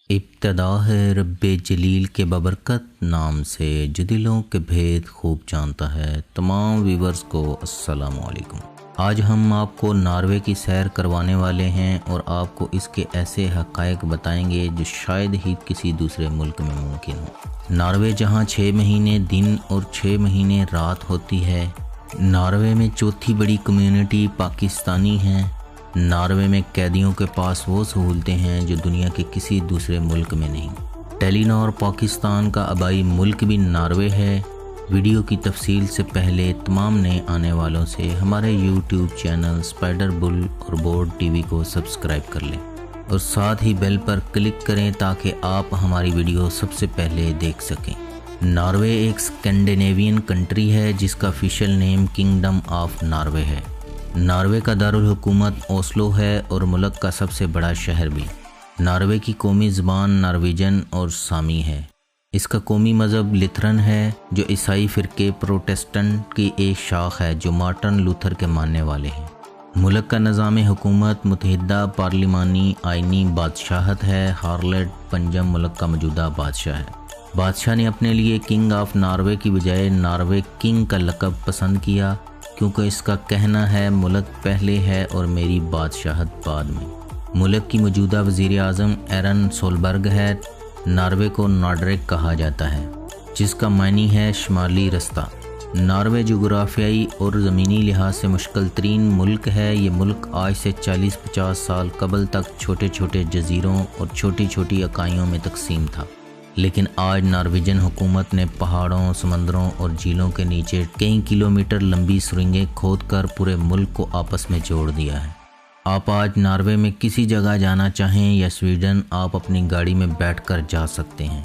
ابتدا ہے رب جلیل کے ببرکت نام سے جو دلوں کے بھید خوب جانتا ہے۔ تمام ویورز کو السلام علیکم۔ آج ہم آپ کو ناروے کی سیر کروانے والے ہیں اور آپ کو اس کے ایسے حقائق بتائیں گے جو شاید ہی کسی دوسرے ملک میں ممکن ہو۔ ناروے جہاں 6 مہینے دن اور 6 مہینے رات ہوتی ہے۔ ناروے میں چوتھی بڑی کمیونٹی پاکستانی ہیں۔ ناروے میں قیدیوں کے پاس وہ سہولتیں ہیں جو دنیا کے کسی دوسرے ملک میں نہیں۔ ٹیلی نار پاکستان کا آبائی ملک بھی ناروے ہے۔ ویڈیو کی تفصیل سے پہلے تمام نئے آنے والوں سے ہمارے یوٹیوب چینل اسپائڈر بل اور بورڈ ٹی وی کو سبسکرائب کر لیں اور ساتھ ہی بیل پر کلک کریں تاکہ آپ ہماری ویڈیو سب سے پہلے دیکھ سکیں۔ ناروے ایک اسکینڈینیوین کنٹری ہے جس کا official name kingdom of Norway ہے۔ ناروے کا دارالحکومت اوسلو ہے اور ملک کا سب سے بڑا شہر بھی۔ ناروے کی قومی زبان نارویجن اور سامی ہے۔ اس کا قومی مذہب لتھرن ہے جو عیسائی فرقے پروٹسٹنٹ کی ایک شاخ ہے جو مارٹن لوتھر کے ماننے والے ہیں۔ ملک کا نظام حکومت متحدہ پارلیمانی آئینی بادشاہت ہے۔ ہارلڈ پنجم ملک کا موجودہ بادشاہ ہے۔ بادشاہ نے اپنے لیے کنگ آف ناروے کی بجائے ناروے کنگ کا لقب پسند کیا کیونکہ اس کا کہنا ہے ملک پہلے ہے اور میری بادشاہت بعد میں۔ ملک کی موجودہ وزیر اعظم ایرن سولبرگ ہے۔ ناروے کو نارڈرک کہا جاتا ہے جس کا معنی ہے شمالی رستہ۔ ناروے جغرافیائی اور زمینی لحاظ سے مشکل ترین ملک ہے۔ یہ ملک آج سے 40-50 سال قبل تک چھوٹے چھوٹے جزیروں اور چھوٹی چھوٹی اکائیوں میں تقسیم تھا، لیکن آج نارویجن حکومت نے پہاڑوں، سمندروں اور جھیلوں کے نیچے کئی کلومیٹر لمبی سرنگیں کھود کر پورے ملک کو آپس میں جوڑ دیا ہے۔ آپ آج ناروے میں کسی جگہ جانا چاہیں یا سویڈن، آپ اپنی گاڑی میں بیٹھ کر جا سکتے ہیں۔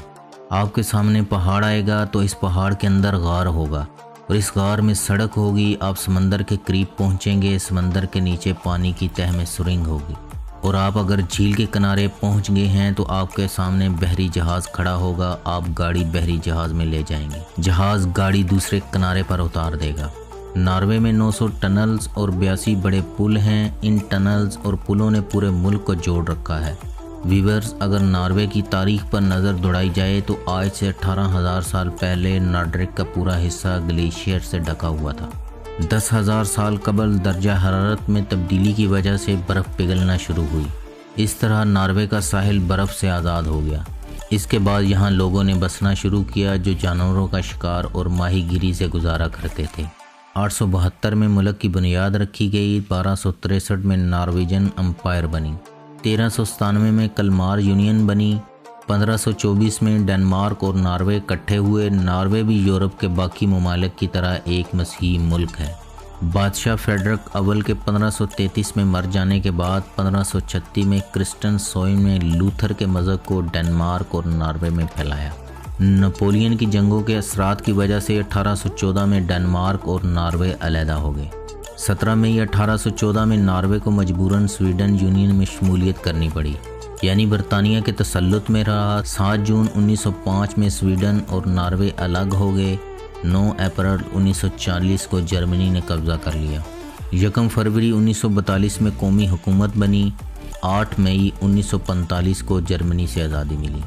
آپ کے سامنے پہاڑ آئے گا تو اس پہاڑ کے اندر غار ہوگا اور اس غار میں سڑک ہوگی۔ آپ سمندر کے قریب پہنچیں گے، سمندر کے نیچے پانی کی تہہ میں سرنگ ہوگی، اور آپ اگر جھیل کے کنارے پہنچ گئے ہیں تو آپ کے سامنے بحری جہاز کھڑا ہوگا۔ آپ گاڑی بحری جہاز میں لے جائیں گے، جہاز گاڑی دوسرے کنارے پر اتار دے گا۔ ناروے میں 900 ٹنلز اور 82 بڑے پل ہیں۔ ان ٹنلز اور پلوں نے پورے ملک کو جوڑ رکھا ہے۔ ویورز، اگر ناروے کی تاریخ پر نظر دوڑائی جائے تو آج سے 18,000 سال پہلے نارڈرک کا پورا حصہ گلیشیئر سے ڈھکا ہوا تھا۔ 10,000 سال قبل درجہ حرارت میں تبدیلی کی وجہ سے برف پگھلنا شروع ہوئی۔ اس طرح ناروے کا ساحل برف سے آزاد ہو گیا۔ اس کے بعد یہاں لوگوں نے بسنا شروع کیا جو جانوروں کا شکار اور ماہی گیری سے گزارا کرتے تھے۔ 872 میں ملک کی بنیاد رکھی گئی۔ 1263 میں نارویجن امپائر بنی۔ 1397 میں کلمار یونین بنی۔ 1524 میں ڈنمارک اور ناروے اکٹھے ہوئے۔ ناروے بھی یورپ کے باقی ممالک کی طرح ایک مسیحی ملک ہے۔ بادشاہ فریڈرک اول کے 1533 میں مر جانے کے بعد 1536 میں کرسٹن سوئن نے لوتھر کے مذہب کو ڈنمارک اور ناروے میں پھیلایا۔ نپولین کی جنگوں کے اثرات کی وجہ سے 1814 میں ڈنمارک اور ناروے علیحدہ ہو گئے۔ 17 مئی 1814 میں ناروے کو مجبوراً سویڈن یونین میں شمولیت کرنی پڑی، یعنی برطانیہ کے تسلط میں رہا۔ 7 جون 1905 میں سویڈن اور ناروے الگ ہو گئے۔ 9 اپریل 1940 کو جرمنی نے قبضہ کر لیا۔ 1 فروری 1942 میں قومی حکومت بنی۔ 8 مئی 1945 کو جرمنی سے آزادی ملی۔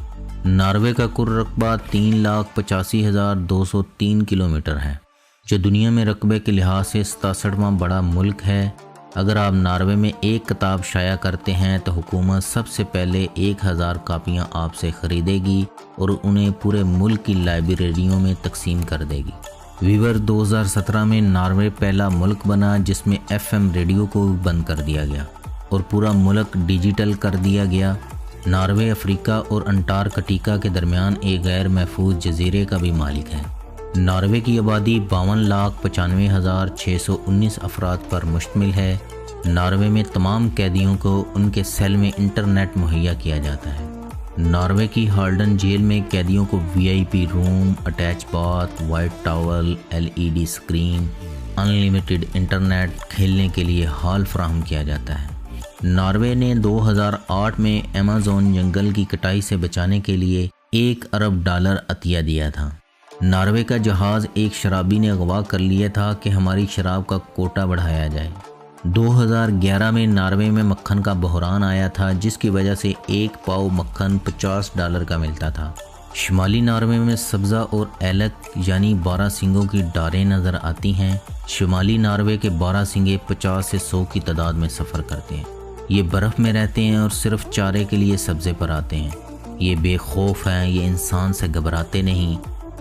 ناروے کا کل رقبہ 3,85,203 کلومیٹر ہے، جو دنیا میں رقبے کے لحاظ سے 67واں بڑا ملک ہے۔ اگر آپ ناروے میں ایک کتاب شائع کرتے ہیں تو حکومت سب سے پہلے 1000 کاپیاں آپ سے خریدے گی اور انہیں پورے ملک کی لائبریریوں میں تقسیم کر دے گی۔ ویور، 2017 میں ناروے پہلا ملک بنا جس میں FM ریڈیو کو بند کر دیا گیا اور پورا ملک ڈیجیٹل کر دیا گیا۔ ناروے افریقہ اور انٹارکٹیکا کے درمیان ایک غیر محفوظ جزیرے کا بھی مالک ہے۔ ناروے کی آبادی 52,95,619 افراد پر مشتمل ہے۔ ناروے میں تمام قیدیوں کو ان کے سیل میں انٹرنیٹ مہیا کیا جاتا ہے۔ ناروے کی ہالڈن جیل میں قیدیوں کو VIP room, attach bath, white towel, LED screen, unlimited internet, کھیلنے کے لیے ہال فراہم کیا جاتا ہے۔ ناروے نے 2008 میں ایمیزون جنگل کی کٹائی سے بچانے کے لیے $1 ارب عطیہ دیا تھا۔ ناروے کا جہاز ایک شرابی نے اغوا کر لیا تھا کہ ہماری شراب کا کوٹا بڑھایا جائے۔ 2011 میں ناروے میں مکھن کا بحران آیا تھا، جس کی وجہ سے ایک پاؤ مکھن $50 کا ملتا تھا۔ شمالی ناروے میں سبزہ اور ایلک یعنی 12 سنگوں کی ڈاریں نظر آتی ہیں۔ شمالی ناروے کے 12 سنگے 50 سے 100 کی تعداد میں سفر کرتے ہیں۔ یہ برف میں رہتے ہیں اور صرف چارے کے لیے سبزے پر آتے ہیں۔ یہ بے خوف ہیں، یہ انسان سے گھبراتے نہیں۔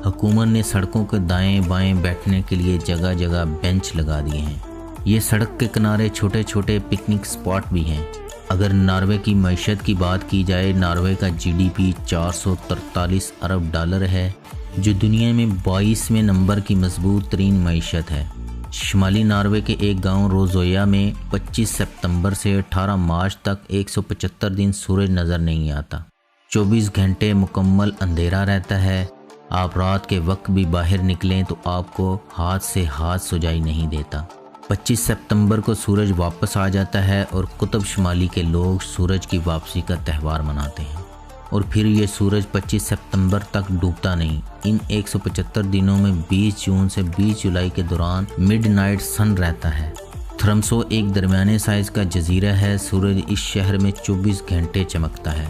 حکومت نے سڑکوں کے دائیں بائیں بیٹھنے کے لیے جگہ جگہ بینچ لگا دیے ہیں۔ یہ سڑک کے کنارے چھوٹے چھوٹے پکنک سپاٹ بھی ہیں۔ اگر ناروے کی معیشت کی بات کی جائے، ناروے کا GDP $443 ارب ہے، جو دنیا میں 22ویں نمبر کی مضبوط ترین معیشت ہے۔ شمالی ناروے کے ایک گاؤں روزویا میں 25 ستمبر سے 18 مارچ تک 175 دن سورج نظر نہیں آتا۔ 24 گھنٹے مکمل اندھیرا رہتا ہے۔ آپ رات کے وقت بھی باہر نکلیں تو آپ کو ہاتھ سے ہاتھ سجائی نہیں دیتا۔ 25 ستمبر کو سورج واپس آ جاتا ہے اور قطب شمالی کے لوگ سورج کی واپسی کا تہوار مناتے ہیں، اور پھر یہ سورج 25 ستمبر تک ڈوبتا نہیں۔ ان 175 دنوں میں 20 جون سے 20 جولائی کے دوران مڈ نائٹ سن رہتا ہے۔ تھرمسو ایک درمیانے سائز کا جزیرہ ہے۔ سورج اس شہر میں 24 گھنٹے چمکتا ہے۔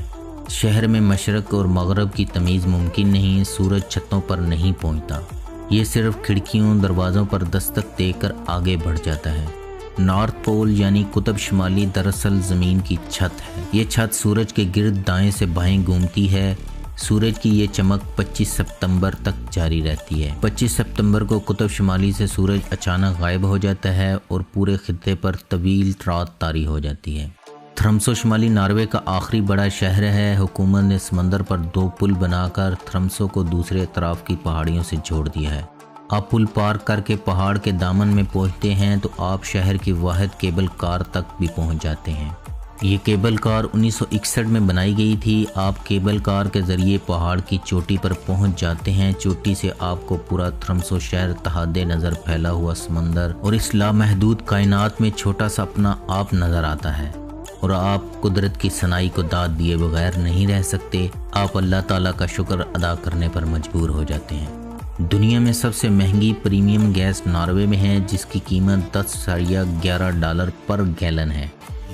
شہر میں مشرق اور مغرب کی تمیز ممکن نہیں۔ سورج چھتوں پر نہیں پہنچتا، یہ صرف کھڑکیوں دروازوں پر دستک دے کر آگے بڑھ جاتا ہے۔ نارتھ پول یعنی قطب شمالی دراصل زمین کی چھت ہے۔ یہ چھت سورج کے گرد دائیں سے بائیں گھومتی ہے۔ سورج کی یہ چمک 25 ستمبر تک جاری رہتی ہے۔ 25 ستمبر کو قطب شمالی سے سورج اچانک غائب ہو جاتا ہے اور پورے خطے پر طویل رات طاری ہو جاتی ہے۔ تھرمسو شمالی ناروے کا آخری بڑا شہر ہے۔ حکومت نے سمندر پر 2 پل بنا کر تھرمسو کو دوسرے اطراف کی پہاڑیوں سے جوڑ دیا ہے۔ آپ پل پار کر کے پہاڑ کے دامن میں پہنچتے ہیں تو آپ شہر کی واحد کیبل کار تک بھی پہنچ جاتے ہیں۔ یہ کیبل کار 1961 میں بنائی گئی تھی۔ آپ کیبل کار کے ذریعے پہاڑ کی چوٹی پر پہنچ جاتے ہیں۔ چوٹی سے آپ کو پورا تھرمسو شہر تہادے نظر پھیلا ہوا سمندر اور اس لامحدود کائنات میں چھوٹا سا اپنا آپ نظر آتا ہے، اور آپ قدرت کی صنائی کو داد دیے بغیر نہیں رہ سکتے۔ آپ اللہ تعالیٰ کا شکر ادا کرنے پر مجبور ہو جاتے ہیں۔ دنیا میں سب سے مہنگی پریمیم گیس ناروے میں ہے، جس کی قیمت $10.11 پر گیلن ہے۔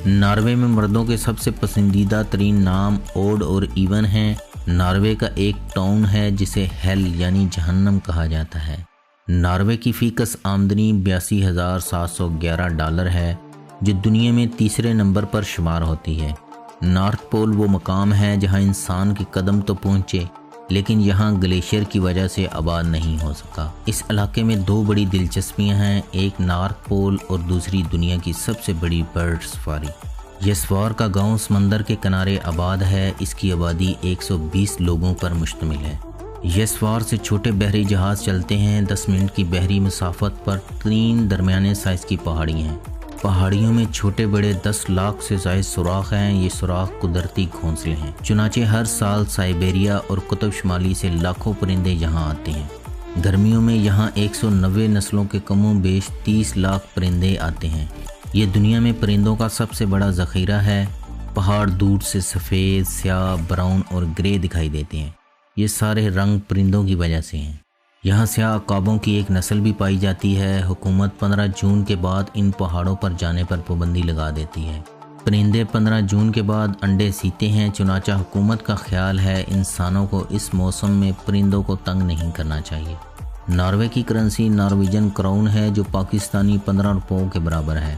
ناروے میں مردوں کے سب سے پسندیدہ ترین نام اوڈ اور ایون ہیں۔ ناروے کا ایک ٹاؤن ہے جسے ہیل یعنی جہنم کہا جاتا ہے۔ ناروے کی فی کس آمدنی $82,711 ہے، جو دنیا میں تیسرے نمبر پر شمار ہوتی ہے۔ نارتھ پول وہ مقام ہے جہاں انسان کے قدم تو پہنچے، لیکن یہاں گلیشیئر کی وجہ سے آباد نہیں ہو سکا۔ اس علاقے میں 2 بڑی دلچسپیاں ہیں، ایک نارتھ پول اور دوسری دنیا کی سب سے بڑی برڈ سفاری۔ یسوار کا گاؤں سمندر کے کنارے آباد ہے۔ اس کی آبادی 120 لوگوں پر مشتمل ہے۔ یسوار سے چھوٹے بحری جہاز چلتے ہیں۔ 10 منٹ کی بحری مسافت پر 3 درمیانے سائز کی پہاڑی ہیں۔ پہاڑیوں میں چھوٹے بڑے 10 لاکھ سے زائد سوراخ ہیں۔ یہ سوراخ قدرتی گھونسلے ہیں، چنانچہ ہر سال سائبیریا اور قطب شمالی سے لاکھوں پرندے یہاں آتے ہیں۔ گرمیوں میں یہاں 190 نسلوں کے کم و بیش 30 لاکھ پرندے آتے ہیں۔ یہ دنیا میں پرندوں کا سب سے بڑا ذخیرہ ہے۔ پہاڑ دور سے سفید، سیاہ، براؤن اور گرے دکھائی دیتے ہیں۔ یہ سارے رنگ پرندوں کی وجہ سے ہیں۔ یہاں سیاہ عقابوں کی ایک نسل بھی پائی جاتی ہے۔ حکومت 15 جون کے بعد ان پہاڑوں پر جانے پر پابندی لگا دیتی ہے۔ پرندے 15 جون کے بعد انڈے سیتے ہیں، چنانچہ حکومت کا خیال ہے انسانوں کو اس موسم میں پرندوں کو تنگ نہیں کرنا چاہیے۔ ناروے کی کرنسی نارویجن کراؤن ہے، جو پاکستانی 15 روپوں کے برابر ہے۔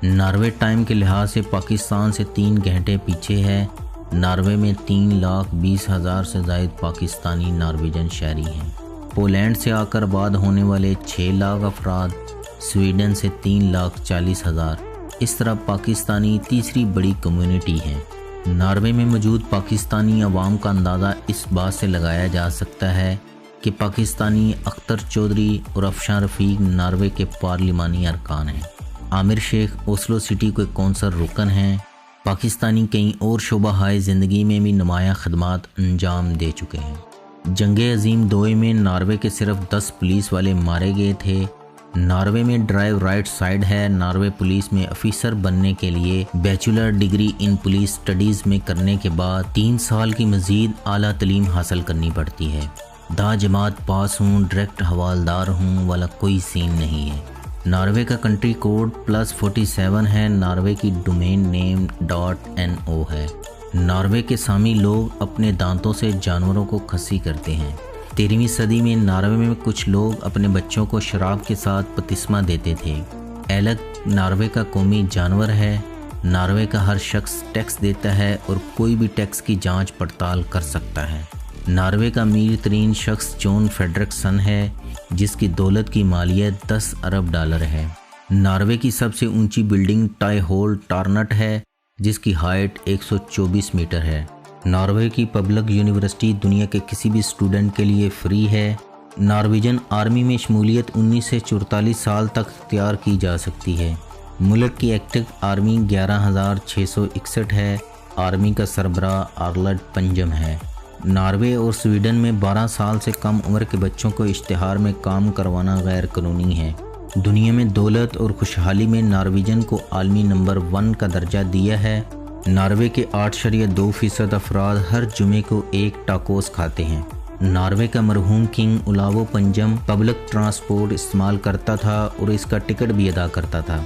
ناروے ٹائم کے لحاظ سے پاکستان سے 3 گھنٹے پیچھے ہے۔ ناروے میں 3,20,000 سے زائد پاکستانی نارویجن شہری ہیں۔ پولینڈ سے آ کر آباد ہونے والے 6 لاکھ افراد، سویڈن سے 3,40,000۔ اس طرح پاکستانی تیسری بڑی کمیونٹی ہے۔ ناروے میں موجود پاکستانی عوام کا اندازہ اس بات سے لگایا جا سکتا ہے کہ پاکستانی اختر چودھری اور افشاں رفیق ناروے کے پارلیمانی ارکان ہیں۔ عامر شیخ اوسلو سٹی کے کونسل رکن ہیں۔ پاکستانی کئی اور شعبہ ہائے زندگی میں بھی نمایاں خدمات انجام دے چکے ہیں۔ جنگ عظیم 2 میں ناروے کے صرف 10 پولیس والے مارے گئے تھے۔ ناروے میں ڈرائیو رائٹ سائیڈ ہے۔ ناروے پولیس میں افیسر بننے کے لیے bachelor degree in police studies میں کرنے کے بعد 3 سال کی مزید اعلیٰ تعلیم حاصل کرنی پڑتی ہے۔ 10 جماعت پاس ہوں، ڈائریکٹ حوالدار ہوں والا کوئی سین نہیں ہے۔ ناروے کا کنٹری کوڈ +47 ہے۔ ناروے کی ڈومین نیم .no ہے۔ ناروے کے سامی لوگ اپنے دانتوں سے جانوروں کو کھسی کرتے ہیں۔ 13ویں صدی میں ناروے میں کچھ لوگ اپنے بچوں کو شراب کے ساتھ بپتسمہ دیتے تھے۔ ایلک ناروے کا قومی جانور ہے۔ ناروے کا ہر شخص ٹیکس دیتا ہے اور کوئی بھی ٹیکس کی جانچ پڑتال کر سکتا ہے۔ ناروے کا امیر ترین شخص جون فریڈرکسن ہے، جس کی دولت کی مالیت $10 ارب ہے۔ ناروے کی سب سے اونچی بلڈنگ ٹائی ہول ٹارنٹ ہے، جس کی ہائٹ 124 میٹر ہے۔ ناروے کی پبلک یونیورسٹی دنیا کے کسی بھی اسٹوڈنٹ کے لیے فری ہے۔ نارویجن آرمی میں شمولیت 19 سے 44 سال تک اختیار کی جا سکتی ہے۔ ملک کی ایکٹیو آرمی 11,661 ہے۔ آرمی کا سربراہ آرلڈ پنجم ہے۔ ناروے اور سویڈن میں 12 سال سے کم عمر کے بچوں کو اشتہار میں کام کروانا غیر قانونی ہے۔ دنیا میں دولت اور خوشحالی میں نارویجن کو عالمی نمبر 1 کا درجہ دیا ہے۔ ناروے کے 8.2% افراد ہر جمعے کو ایک ٹاکوس کھاتے ہیں۔ ناروے کا مرحوم کنگ اولاو پنجم پبلک ٹرانسپورٹ استعمال کرتا تھا اور اس کا ٹکٹ بھی ادا کرتا تھا۔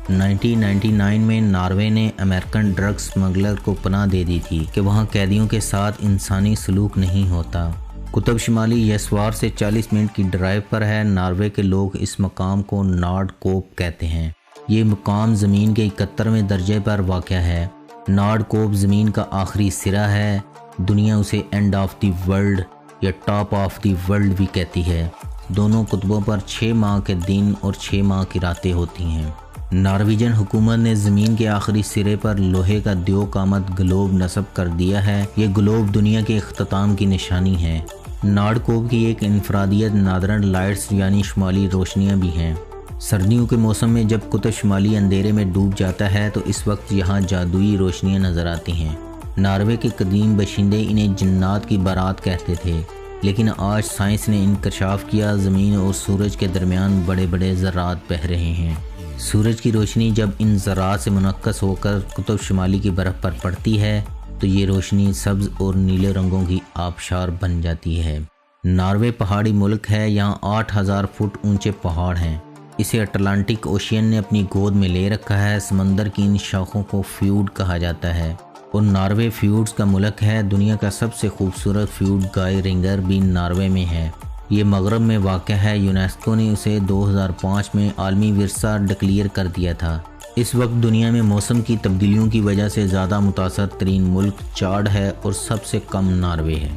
1999 میں ناروے نے امریکن ڈرگ سمگلر کو پناہ دے دی تھی کہ وہاں قیدیوں کے ساتھ انسانی سلوک نہیں ہوتا۔ قطب شمالی یسوار سے 40 منٹ کی ڈرائیو پر ہے۔ ناروے کے لوگ اس مقام کو نارڈ کوپ کہتے ہیں۔ یہ مقام زمین کے 71ویں درجے پر واقع ہے۔ نارڈ کوپ زمین کا آخری سرا ہے۔ دنیا اسے اینڈ آف دی ورلڈ یا ٹاپ آف دی ورلڈ بھی کہتی ہے۔ دونوں قطبوں پر 6 ماہ کے دن اور 6 ماہ کی راتیں ہوتی ہیں۔ نارویجن حکومت نے زمین کے آخری سرے پر لوہے کا دیوک آمد گلوب نصب کر دیا ہے۔ یہ گلوب دنیا کے اختتام کی نشانی ہے۔ نارڈ کوپ کی ایک انفرادیت نادرن لائٹس یعنی شمالی روشنیاں بھی ہیں۔ سردیوں کے موسم میں جب قطب شمالی اندھیرے میں ڈوب جاتا ہے تو اس وقت یہاں جادوئی روشنیاں نظر آتی ہیں۔ ناروے کے قدیم باشندے انہیں جنات کی بارات کہتے تھے، لیکن آج سائنس نے انکشاف کیا زمین اور سورج کے درمیان بڑے بڑے ذرات بہہ رہے ہیں۔ سورج کی روشنی جب ان ذرات سے منعکس ہو کر قطب شمالی کی برف پر پڑتی ہے تو یہ روشنی سبز اور نیلے رنگوں کی آبشار بن جاتی ہے۔ ناروے پہاڑی ملک ہے۔ یہاں 8,000 فٹ اونچے پہاڑ ہیں۔ اسے اٹلانٹک اوشین نے اپنی گود میں لے رکھا ہے۔ سمندر کی ان شاخوں کو فیوڈ کہا جاتا ہے اور ناروے فیوڈز کا ملک ہے۔ دنیا کا سب سے خوبصورت فیوڈ گائے رنگر بھی ناروے میں ہے۔ یہ مغرب میں واقع ہے۔ یونیسکو نے اسے 2005 میں عالمی ورثہ ڈکلیئر کر دیا تھا۔ اس وقت دنیا میں موسم کی تبدیلیوں کی وجہ سے زیادہ متاثر ترین ملک چاڈ ہے اور سب سے کم ناروے ہے۔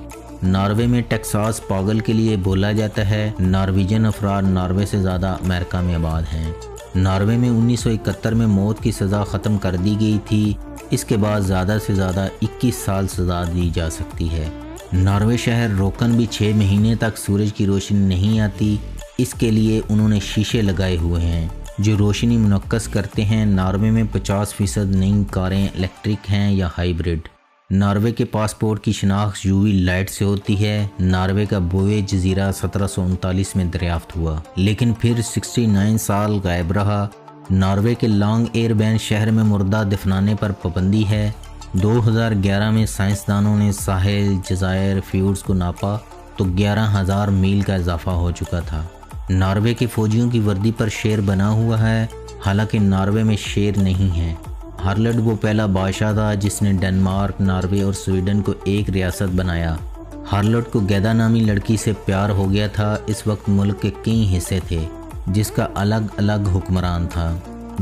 ناروے میں ٹیکساس پاگل کے لیے بولا جاتا ہے۔ نارویجن افراد ناروے سے زیادہ امریکہ میں آباد ہیں۔ ناروے میں 1971 میں موت کی سزا ختم کر دی گئی تھی۔ اس کے بعد زیادہ سے زیادہ 21 سال سزا دی جا سکتی ہے۔ ناروے شہر روکن بھی 6 مہینے تک سورج کی روشنی نہیں آتی۔ اس کے لیے انہوں نے شیشے لگائے ہوئے ہیں جو روشنی منعکس کرتے ہیں۔ ناروے میں 50% نئی کاریں الیکٹرک ہیں یا ہائیبرڈ۔ ناروے کے پاسپورٹ کی شناخت UV لائٹ سے ہوتی ہے۔ ناروے کا بوئے جزیرہ 1739 میں دریافت ہوا، لیکن پھر 69 سال غائب رہا۔ ناروے کے لانگ ایئر بین شہر میں مردہ دفنانے پر پابندی ہے۔ 2011 میں سائنسدانوں نے ساحل جزائر فیوڈز کو ناپا تو 11,000 میل کا اضافہ ہو چکا تھا۔ ناروے کے فوجیوں کی وردی پر شیر بنا ہوا ہے، حالانکہ ناروے میں شیر نہیں ہے۔ ہارلڈ وہ پہلا بادشاہ تھا جس نے ڈنمارک، ناروے اور سویڈن کو ایک ریاست بنایا۔ ہارلڈ کو گیدا نامی لڑکی سے پیار ہو گیا تھا۔ اس وقت ملک کے کئی حصے تھے جس کا الگ الگ حکمران تھا۔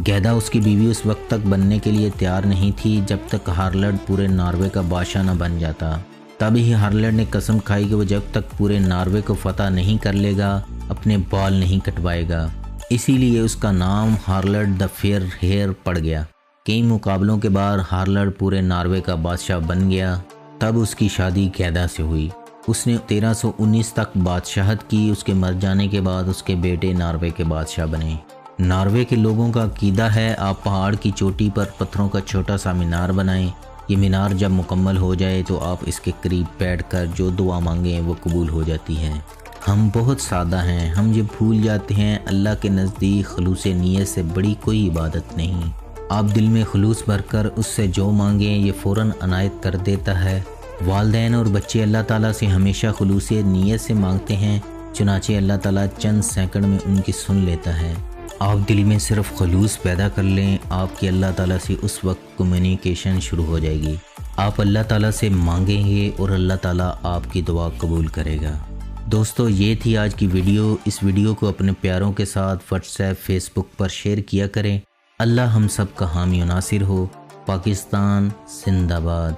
گیدا اس کی بیوی اس وقت تک بننے کے لیے تیار نہیں تھی جب تک ہارلڈ پورے ناروے کا بادشاہ نہ بن جاتا۔ تب ہی ہارلڈ نے قسم کھائی کہ وہ جب تک پورے ناروے کو فتح نہیں کر لے گا اپنے بال نہیں کٹوائے گا۔ اسی لیے اس کا نام ہارلڈ دا فیئر ہیئر پڑ گیا۔ کئی مقابلوں کے بعد ہارلڈ پورے ناروے کا بادشاہ بن گیا۔ تب اس کی شادی گیدا سے ہوئی۔ اس نے 1319 تک بادشاہت کی۔ اس کے مر جانے کے بعد اس کے بیٹے ناروے کے بادشاہ بنے۔ ناروے کے لوگوں کا عقیدہ ہے آپ پہاڑ کی چوٹی پر پتھروں کا چھوٹا سا مینار بنائیں۔ یہ مینار جب مکمل ہو جائے تو آپ اس کے قریب بیٹھ کر جو دعا مانگیں وہ قبول ہو جاتی ہے۔ ہم بہت سادہ ہیں۔ ہم یہ بھول جاتے ہیں اللہ کے نزدیک خلوص نیت سے بڑی کوئی عبادت نہیں۔ آپ دل میں خلوص بھر کر اس سے جو مانگیں یہ فوراً عنایت کر دیتا ہے۔ والدین اور بچے اللہ تعالیٰ سے ہمیشہ خلوص نیت سے مانگتے ہیں، چنانچہ اللہ تعالیٰ چند سیکنڈ میں ان کی سن لیتا ہے۔ آپ دل میں صرف خلوص پیدا کر لیں، آپ کی اللہ تعالیٰ سے اس وقت کمیونیکیشن شروع ہو جائے گی۔ آپ اللہ تعالیٰ سے مانگیں گے اور اللہ تعالیٰ آپ کی دعا قبول کرے گا۔ دوستو، یہ تھی آج کی ویڈیو۔ اس ویڈیو کو اپنے پیاروں کے ساتھ واٹس ایپ، فیس بک پر شیئر کیا کریں۔ اللہ ہم سب کا حامی و ناصر ہو۔ پاکستان زندہ باد۔